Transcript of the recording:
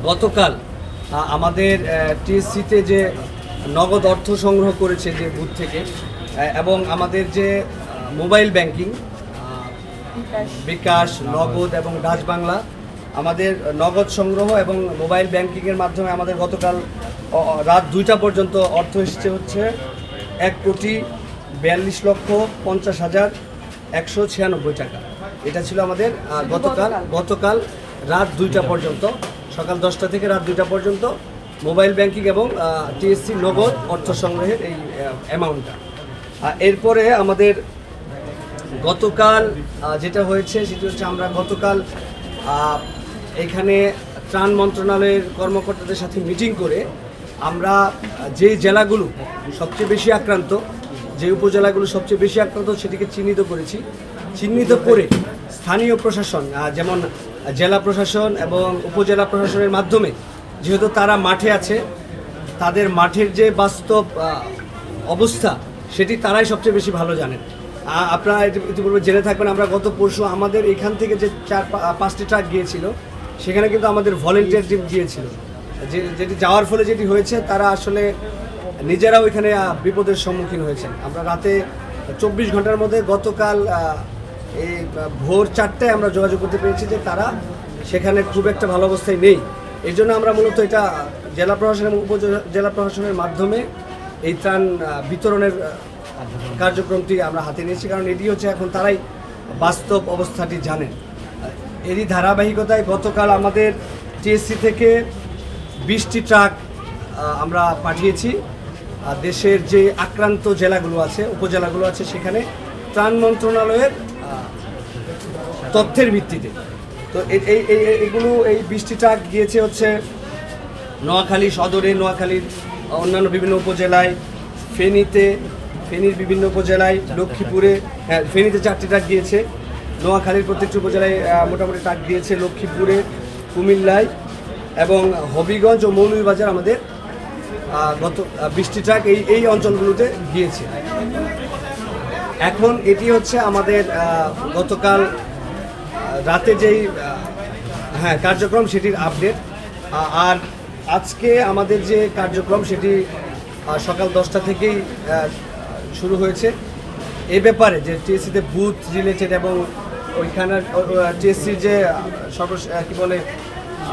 গতকাল আমাদের টিএসসিতে যে নগদ অর্থ সংগ্রহ করেছে যে বুথ থেকে এবং আমাদের যে মোবাইল ব্যাংকিং বিকাশ, নগদ এবং ডাচ বাংলা, আমাদের নগদ সংগ্রহ এবং মোবাইল ব্যাংকিংয়ের মাধ্যমে আমাদের গতকাল রাত 2টা পর্যন্ত অর্থ এসেছে হচ্ছে 1,42,50,196 টাকা। এটা ছিল আমাদের গতকাল রাত 2টা পর্যন্ত, সকাল 10টা থেকে রাত 2টা পর্যন্ত মোবাইল ব্যাংকিং এবং টিএসসি নগদ অর্থ সংগ্রহের এই অ্যামাউন্টটা। এরপরে আমাদের গতকাল যেটা হয়েছে সেটি হচ্ছে আমরা গতকাল এখানে ত্রাণ মন্ত্রণালয়ের কর্মকর্তাদের সাথে মিটিং করে আমরা যে জেলাগুলো সবচেয়ে বেশি আক্রান্ত, যে উপজেলাগুলো সবচেয়ে বেশি আক্রান্ত সেটিকে চিহ্নিত করেছি। চিহ্নিত করে স্থানীয় প্রশাসন যেমন জেলা প্রশাসন এবং উপজেলা প্রশাসনের মাধ্যমে, যেহেতু তারা মাঠে আছে, তাদের মাঠের যে বাস্তব অবস্থা সেটি তারাই সবচেয়ে বেশি ভালো জানেন। আপনারা ইতিপূর্বে জেনে থাকবেন, আমরা গত পরশু আমাদের এখান থেকে যে 4-5টি ট্রাক গিয়েছিল, সেখানে কিন্তু আমাদের ভলেন্টিয়ার টিম গিয়েছিল, যেটি যাওয়ার ফলে যেটি হয়েছে তারা আসলে নিজেরাও এখানে বিপদের সম্মুখীন হয়েছেন। আমরা রাতে 24 ঘন্টার মধ্যে গতকাল এই ভোর 4টায় আমরা যোগাযোগ করতে পেরেছি যে তারা সেখানে খুব একটা ভালো অবস্থায় নেই। এই জন্য আমরা মূলত এটা জেলা প্রশাসন এবং উপজেলা প্রশাসনের মাধ্যমে এই ত্রাণ বিতরণের কার্যক্রমটি আমরা হাতে নিয়েছি, কারণ এটি হচ্ছে এখন তারাই বাস্তব অবস্থাটি জানেন। এরই ধারাবাহিকতায় গতকাল আমাদের টিএসসি থেকে 20টি ট্রাক আমরা পাঠিয়েছি দেশের যে আক্রান্ত জেলাগুলো আছে, উপজেলাগুলো আছে, সেখানে ত্রাণ মন্ত্রণালয়ের তথ্যের ভিত্তিতে। তো এই 20টি ট্রাক গিয়েছে হচ্ছে নোয়াখালী সদরে, নোয়াখালীর অন্যান্য বিভিন্ন উপজেলায়, ফেনীর বিভিন্ন উপজেলায়, লক্ষ্মীপুরে, ফেনীতে 4টি ট্রাক গিয়েছে, নোয়াখালীর প্রত্যেকটি উপজেলায় মোটামুটি ট্রাক গিয়েছে, লক্ষ্মীপুরে, কুমিল্লায় এবং হবিগঞ্জ ও মৌলভীবাজার আমাদের গত 20টি ট্রাক এই অঞ্চলগুলোতে গিয়েছে। এখন এটি হচ্ছে আমাদের গতকাল রাতে যেই কার্যক্রম সেটির আপডেট। আর আজকে আমাদের যে কার্যক্রম সেটি সকাল 10টা থেকেই শুরু হয়েছে। এ ব্যাপারে যে টিএসসিতে বুথ রিলেটেড এবং ওইখানের টিএসসির যে